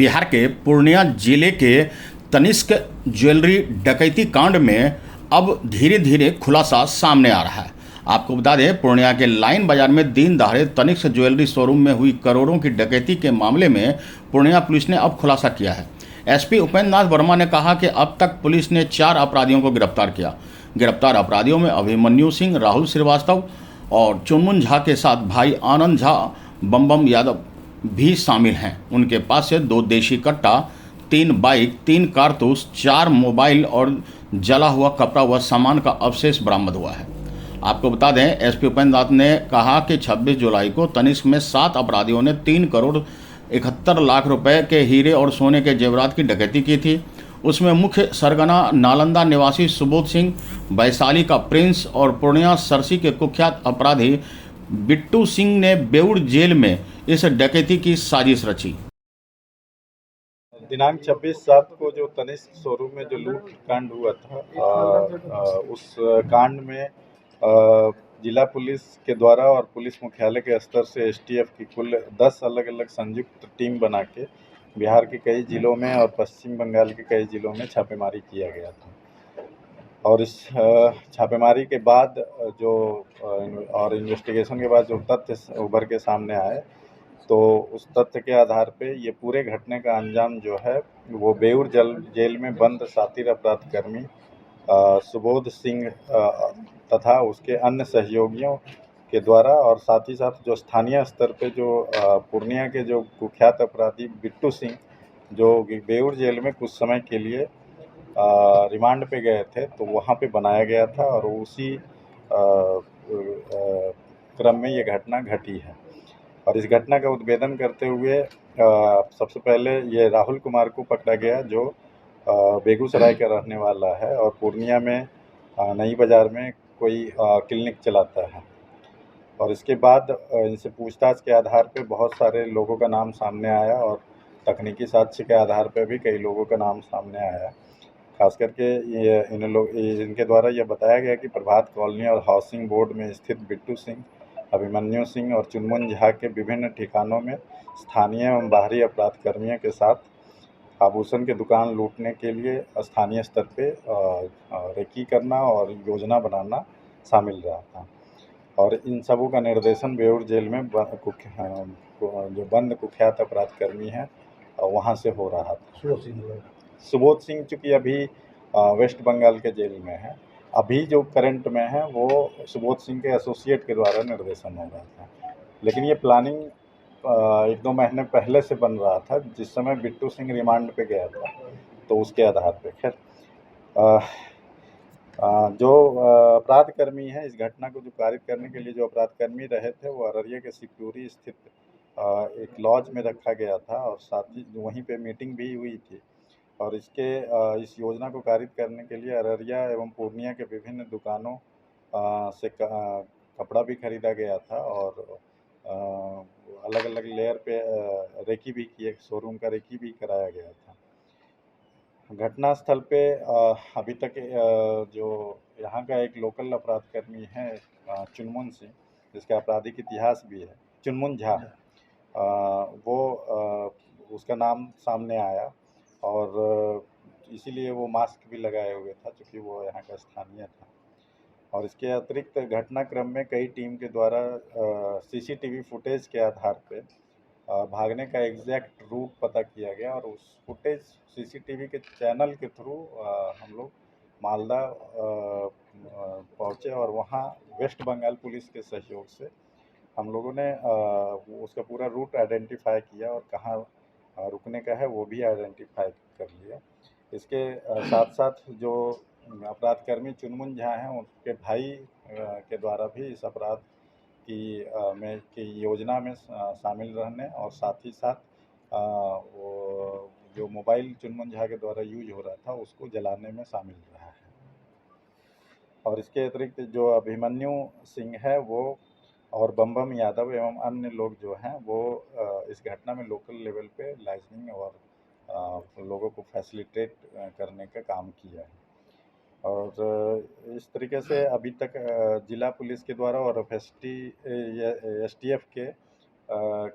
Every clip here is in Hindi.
बिहार के पूर्णिया जिले के तनिष्क ज्वेलरी डकैती कांड में अब धीरे धीरे खुलासा सामने आ रहा है। आपको बता दें, पूर्णिया के लाइन बाजार में दिन दहाड़े तनिष्क ज्वेलरी शोरूम में हुई करोड़ों की डकैती के मामले में पूर्णिया पुलिस ने अब खुलासा किया है। एसपी उपेंद्र नाथ वर्मा ने कहा कि अब तक पुलिस ने 4 अपराधियों को गिरफ्तार किया। गिरफ्तार अपराधियों में अभिमन्यु सिंह, राहुल श्रीवास्तव और चुनमुन झा के साथ भाई आनंद झा, बम यादव भी शामिल हैं। उनके पास से 2 देशी कट्टा, 3 बाइक, 3 कारतूस, 4 मोबाइल और जला हुआ कपड़ा व सामान का अवशेष बरामद हुआ है। आपको बता दें, एसपी उपेंद्र नाथ ने कहा कि 26 जुलाई को तनिष्क में 7 अपराधियों ने 3 करोड़ 71 लाख रुपए के हीरे और सोने के जेवरात की डकैती की थी। उसमें मुख्य सरगना नालंदा निवासी सुबोध सिंह, वैशाली का प्रिंस और पूर्णिया सरसी के कुख्यात अपराधी बिट्टू सिंह ने बेउर जेल में इस डकैती की साजिश रची। दिनांक 26/7 को जो तनिष्क शोरूम में जो लूट कांड हुआ था, उस कांड में जिला पुलिस के द्वारा और पुलिस मुख्यालय के स्तर से एसटीएफ की कुल 10 अलग अलग संयुक्त टीम बना के बिहार के कई जिलों में और पश्चिम बंगाल के कई जिलों में छापेमारी किया गया था। और इस छापेमारी के बाद और इन्वेस्टिगेशन के बाद जो तथ्य उभर के सामने आए, तो उस तथ्य के आधार पे ये पूरे घटने का अंजाम जो है वो बेउर जेल में बंद शातिर अपराधकर्मी सुबोध सिंह तथा उसके अन्य सहयोगियों के द्वारा, और साथ ही साथ जो स्थानीय स्तर पे जो पूर्णिया के जो कुख्यात अपराधी बिट्टू सिंह, जो बेउर जेल में कुछ समय के लिए रिमांड पे गए थे, तो वहाँ पे बनाया गया था और उसी क्रम में ये घटना घटी है। और इस घटना का उद्भेदन करते हुए सबसे पहले ये राहुल कुमार को पकड़ा गया, जो बेगूसराय का रहने वाला है और पूर्णिया में नई बाज़ार में कोई क्लिनिक चलाता है। और इसके बाद इनसे पूछताछ के आधार पे बहुत सारे लोगों का नाम सामने आया और तकनीकी साक्ष्य के आधार पे भी कई लोगों का नाम सामने आया। खास करके इनके द्वारा यह बताया गया कि प्रभात कॉलोनी और हाउसिंग बोर्ड में स्थित बिट्टू सिंह, अभिमन्यु सिंह और चुनमुन झा के विभिन्न ठिकानों में स्थानीय एवं बाहरी अपराधकर्मियों के साथ आभूषण की दुकान लूटने के लिए स्थानीय स्तर पे रेकी करना और योजना बनाना शामिल रहा था। और इन सबों का निर्देशन बेउर जेल में जो बंद कुख्यात अपराधकर्मी हैं वहाँ से हो रहा था। सुबोध सिंह चूँकि अभी वेस्ट बंगाल के जेल में है, अभी जो करंट में है वो सुबोध सिंह के एसोसिएट के द्वारा निर्देशन हो रहा था। लेकिन ये प्लानिंग 1-2 महीने पहले से बन रहा था, जिस समय बिट्टू सिंह रिमांड पे गया था, तो उसके आधार पे खैर जो अपराधकर्मी हैं, इस घटना को जो कारित करने के लिए जो अपराधकर्मी रहे थे, वो अररिया के सिक्योरी स्थित एक लॉज में रखा गया था और साथ ही वहीं पे मीटिंग भी हुई थी। और इस योजना को कारित करने के लिए अररिया एवं पूर्णिया के विभिन्न दुकानों से कपड़ा भी खरीदा गया था और अलग अलग लेयर पे रेकी भी किए, शोरूम का रेकी भी कराया गया था। घटनास्थल पे अभी तक जो यहाँ का एक लोकल अपराधकर्मी है चुनमुन सिंह, जिसका आपराधिक इतिहास भी है, चुनमुन झा, वो उसका नाम सामने आया और इसीलिए वो मास्क भी लगाए हुए था, क्योंकि वो यहाँ का स्थानीय था। और इसके अतिरिक्त घटनाक्रम में कई टीम के द्वारा सीसीटीवी फुटेज के आधार पे भागने का एग्जैक्ट रूट पता किया गया और उस फुटेज सीसीटीवी के चैनल के थ्रू हम लोग मालदा पहुँचे और वहाँ वेस्ट बंगाल पुलिस के सहयोग से हम लोगों ने उसका पूरा रूट आइडेंटिफाई किया और कहाँ रुकने का है वो भी आइडेंटिफाई कर लिया। इसके साथ साथ जो अपराधकर्मी चुनमुन झा हैं, उनके भाई के द्वारा भी इस अपराध की योजना में शामिल रहने और साथ ही साथ वो जो मोबाइल चुनमुन झा के द्वारा यूज हो रहा था उसको जलाने में शामिल रहा है। और इसके अतिरिक्त जो अभिमन्यु सिंह है वो और बम यादव एवं अन्य लोग जो हैं वो इस घटना में लोकल लेवल पे लाइजनिंग और लोगों को फैसिलिटेट करने का काम किया है। और इस तरीके से अभी तक जिला पुलिस के द्वारा और एसटीएफ के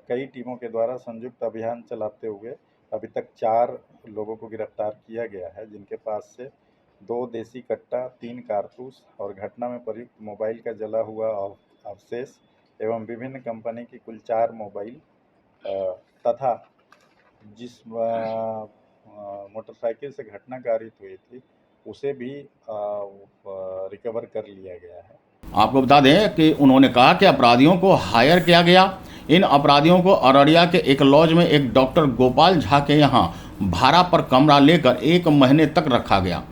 कई टीमों के द्वारा संयुक्त अभियान चलाते हुए अभी तक 4 लोगों को गिरफ्तार किया गया है, जिनके पास से 2 देसी कट्टा, 3 कारतूस और घटना में प्रयुक्त मोबाइल का जला हुआ अवशेष एवं विभिन्न कंपनी की कुल 4 मोबाइल तथा जिस मोटरसाइकिल से घटना कारित हुई थी उसे भी रिकवर कर लिया गया है। आपको बता दें कि उन्होंने कहा कि अपराधियों को हायर किया गया। इन अपराधियों को अररिया के एक लॉज में एक डॉक्टर गोपाल झा के यहाँ भाड़ा पर कमरा लेकर 1 महीने तक रखा गया।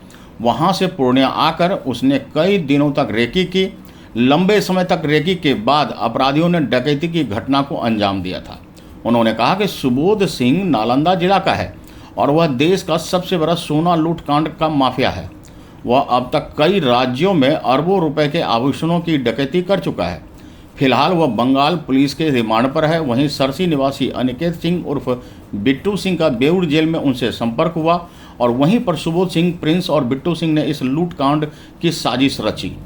वहाँ से पूर्णिया आकर उसने कई दिनों तक रेकी की। लंबे समय तक रेकी के बाद अपराधियों ने डकैती की घटना को अंजाम दिया था। उन्होंने कहा कि सुबोध सिंह नालंदा जिला का है और वह देश का सबसे बड़ा सोना लूटकांड का माफिया है। वह अब तक कई राज्यों में अरबों रुपए के आभूषणों की डकैती कर चुका है। फिलहाल वह बंगाल पुलिस के रिमांड पर है। वहीं सरसी निवासी अनिकेत सिंह उर्फ बिट्टू सिंह का बेउर जेल में उनसे संपर्क हुआ और वहीं पर सुबोध सिंह, प्रिंस और बिट्टू सिंह ने इस लूटकांड की साजिश रची।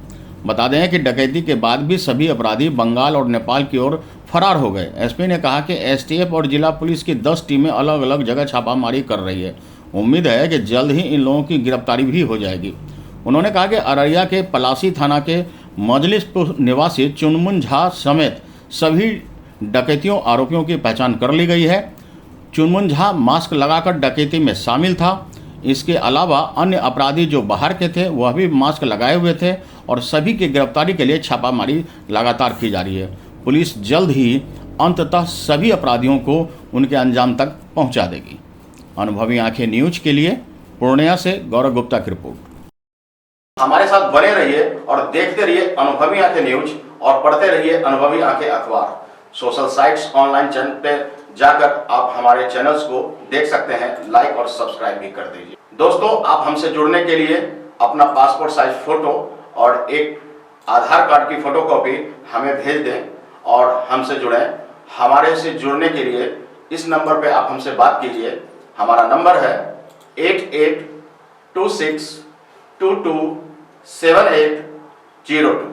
बता दें कि डकैती के बाद भी सभी अपराधी बंगाल और नेपाल की ओर फरार हो गए। एसपी ने कहा कि एसटीएफ और जिला पुलिस की 10 टीमें अलग अलग जगह छापामारी कर रही है। उम्मीद है कि जल्द ही इन लोगों की गिरफ्तारी भी हो जाएगी। उन्होंने कहा कि अररिया के पलासी थाना के मजलिसपुर निवासी चुनमुन झा समेत सभी डकैतियों आरोपियों की पहचान कर ली गई है। चुनमुन झा मास्क लगाकर डकैती में शामिल था। इसके अलावा अन्य अपराधी जो बाहर के थे वह भी मास्क लगाए हुए थे और सभी की गिरफ्तारी के लिए छापामारी लगातार की जा रही है। पुलिस जल्द ही अंततः सभी अपराधियों को उनके अंजाम तक पहुंचा देगी। अनुभवी आंखें न्यूज के लिए पूर्णिया से गौरव गुप्ता की रिपोर्ट। हमारे साथ बने रहिए और देखते रहिए अनुभवी आंखें न्यूज और पढ़ते रहिए अनुभवी आंखें अखबार। सोशल साइट्स, ऑनलाइन चैनल पे जाकर आप हमारे चैनल्स को देख सकते हैं। लाइक और सब्सक्राइब भी कर दीजिए। दोस्तों, आप हमसे जुड़ने के लिए अपना पासपोर्ट साइज फोटो और एक आधार कार्ड की फोटोकॉपी हमें भेज दें और हमसे जुड़ें। हमारे से जुड़ने के लिए इस नंबर पे आप हमसे बात कीजिए। हमारा नंबर है 8826227802।